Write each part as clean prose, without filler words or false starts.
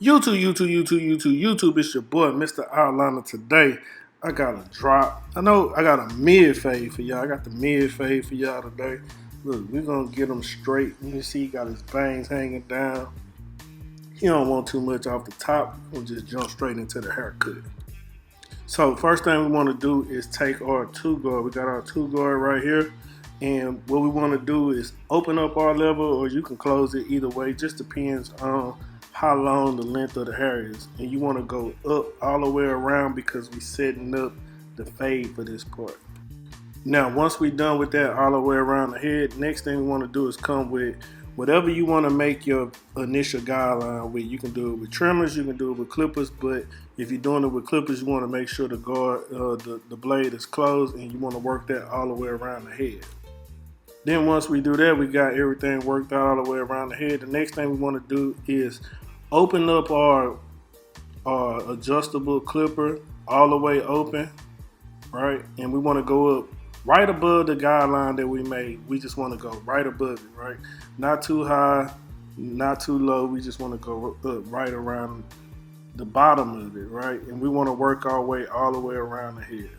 YouTube, it's your boy, Mr. Outliner. Today, I got a drop. I know I got a mid fade for y'all. I got the mid fade for y'all today. Look, we're going to get him straight. You can see he got his bangs hanging down. He don't want too much off the top. We'll just jump straight into the haircut. So, first thing we want to do is take our two guard. We got our two guard right here. And what we want to do is open up our lever, or you can close it either way. Just depends on how long the length of the hair is. And you want to go up all the way around because we're setting up the fade for this part. Now, once we're done with that all the way around the head, next thing we want to do is come with whatever you want to make your initial guideline with. You can do it with trimmers, you can do it with clippers, but if you're doing it with clippers, you want to make sure the guard, the blade is closed, and you want to work that all the way around the head. Then once we do that, we got everything worked out all the way around the head. The next thing we want to do is open up our adjustable clipper all the way open, right? And we want to go up right above the guideline that we made. We just want to go right above it, right? Not too high, not too low. We just want to go up right around the bottom of it, right? And we want to work our way all the way around the head.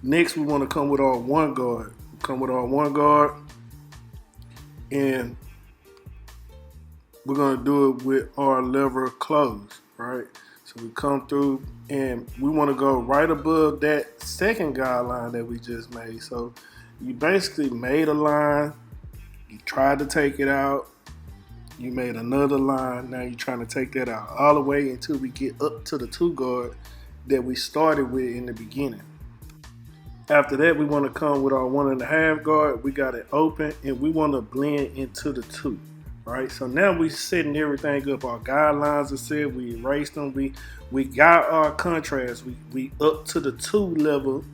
Next, we want to come with our one guard. And we're going to do it with our lever closed, right? So we come through and we want to go right above that second guideline that we just made. So you basically made a line, you tried to take it out, you made another line, now you're trying to take that out all the way until we get up to the two guard that we started with in the beginning. After that, we want to come with our 1.5 guard. We got it open and we want to blend into the two. Right, so now we setting everything up. Our guidelines are set. We erased them. We got our contrast. We up to the two level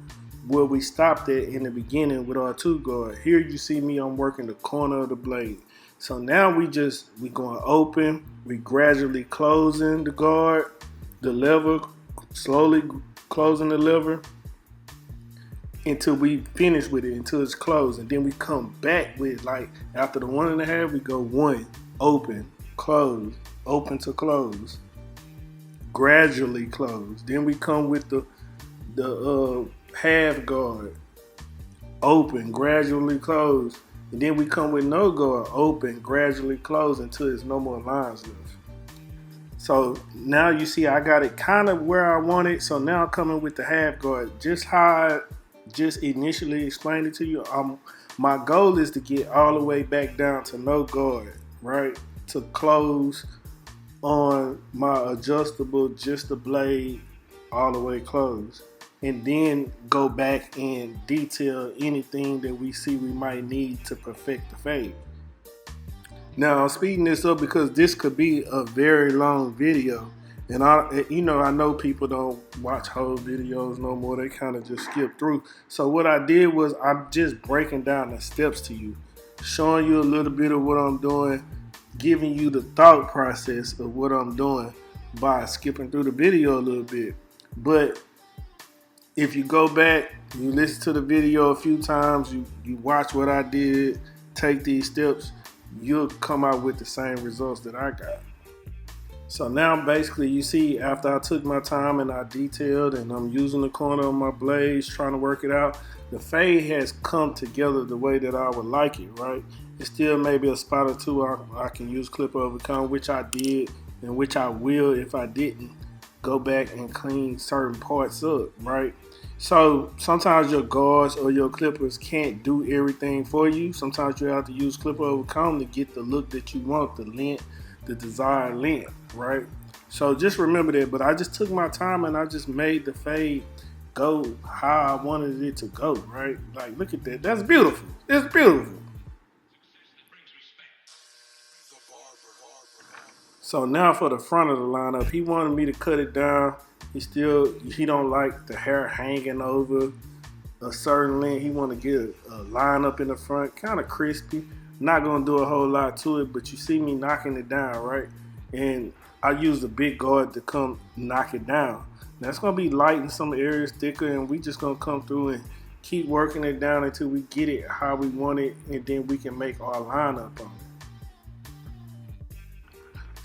where we stopped at in the beginning with our two guard. Here you see me. I'm working the corner of the blade. So now we going open. We gradually closing the guard, the lever, slowly closing the lever until we finish with it, until it's closed. And then we come back with, like, after the 1.5, we go one, open, close, open to close, gradually close. Then we come with the half guard, open, gradually close. And then we come with no guard, open, gradually close until there's no more lines left. So now you see I got it kind of where I want it. So now I'm coming with the half guard, just how just initially explained it to you. My goal is to get all the way back down to no guard, right? To close on my adjustable, just the blade all the way closed. And then go back and detail anything that we see we might need to perfect the fade. Now I'm speeding this up because this could be a very long video. And I know people don't watch whole videos no more. They kind of just skip through. So what I did was I'm just breaking down the steps to you, showing you a little bit of what I'm doing, giving you the thought process of what I'm doing by skipping through the video a little bit. But if you go back, you listen to the video a few times, you watch what I did, take these steps, you'll come out with the same results that I got. So now basically you see after I took my time and I detailed and I'm using the corner of my blades trying to work it out, the fade has come together the way that I would like it, right? It's still maybe a spot or two I can use clipper overcome, which I did and which I will if I didn't go back and clean certain parts up, right? So sometimes your guards or your clippers can't do everything for you. Sometimes you have to use clipper overcome to get the look that you want, the length, the desired length, right? So just remember that. But I just took my time and I just made the fade go how I wanted it to go, right? Like, look at that. That's beautiful. It's beautiful. So now for the front of the lineup, he wanted me to cut it down. He don't like the hair hanging over a certain length. He want to get a line up in the front, kind of crispy. Not gonna do a whole lot to it, but you see me knocking it down, right? And I use the big guard to come knock it down. Now it's gonna be light in some areas, thicker, and we just gonna come through and keep working it down until we get it how we want it, and then we can make our line up on it.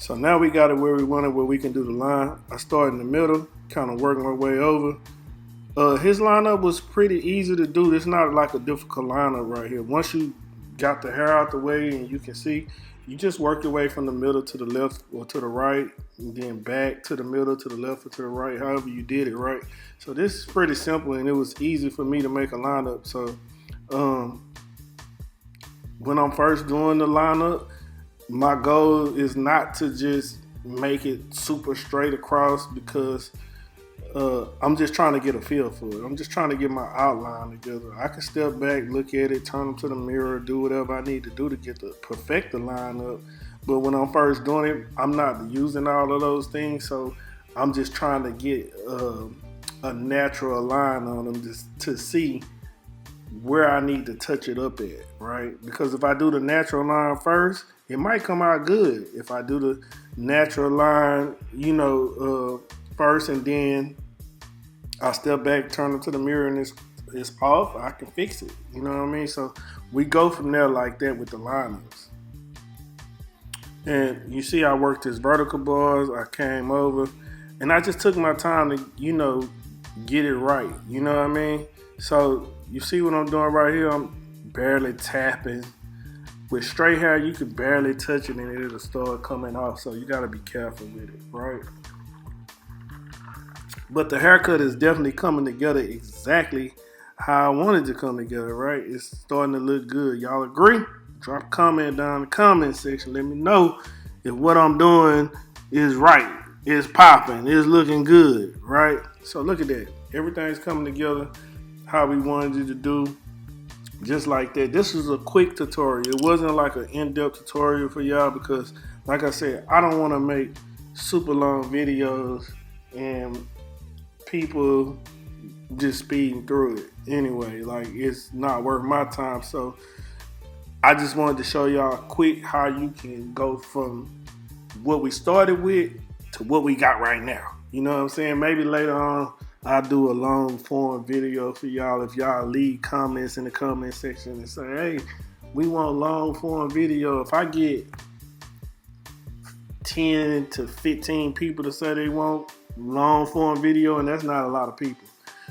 So now we got it where we want it, where we can do the line. I start in the middle, kind of work my way over. His lineup was pretty easy to do. It's not like a difficult lineup right here. Once you got the hair out the way and you can see, you just work your way from the middle to the left or to the right, and then back to the middle, to the left or to the right, however you did it, right? So this is pretty simple, and it was easy for me to make a lineup. So when I'm first doing the lineup, my goal is not to just make it super straight across, because I'm just trying to get a feel for it. I'm just trying to get my outline together. I can step back, look at it, turn them to the mirror, do whatever I need to do to get the perfect the line up. But when I'm first doing it, I'm not using all of those things. So I'm just trying to get a natural line on them just to see where I need to touch it up at, right? Because if I do the natural line first, it might come out good. If I do the natural line, first, and then I step back, turn it to the mirror, and it's off, I can fix it. You know what I mean? So we go from there like that with the lineups. And you see I worked his vertical bars, I came over, and I just took my time to, get it right. You know what I mean? So you see what I'm doing right here? I'm barely tapping. With straight hair, you can barely touch it and it'll start coming off. So you gotta be careful with it, right? But the haircut is definitely coming together exactly how I wanted to come together, right? It's starting to look good. Y'all agree? Drop a comment down in the comment section. Let me know if what I'm doing is right. It's popping. It's looking good, right? So look at that. Everything's coming together how we wanted it to do. Just like that. This is a quick tutorial. It wasn't like an in-depth tutorial for y'all, because like I said, I don't want to make super long videos and people just speeding through it anyway. Like, it's not worth my time. So I just wanted to show y'all quick how you can go from what we started with to what we got right now. You know what I'm saying? Maybe later on I'll do a long form video for y'all if y'all leave comments in the comment section and say, hey, we want long form video. If I get 10 to 15 people to say they want long form video, and that's not a lot of people.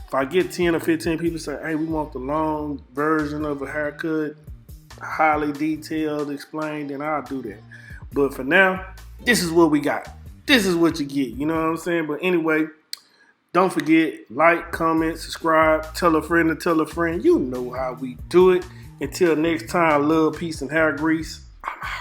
If I get 10 or 15 people say, hey, we want the long version of a haircut, highly detailed, explained, then I'll do that. But for now, this is what we got. This is what you get. You know what I'm saying? But anyway, don't forget, like, comment, subscribe, tell a friend to tell a friend. You know how we do it. Until next time, love, peace, and hair grease. I'm out.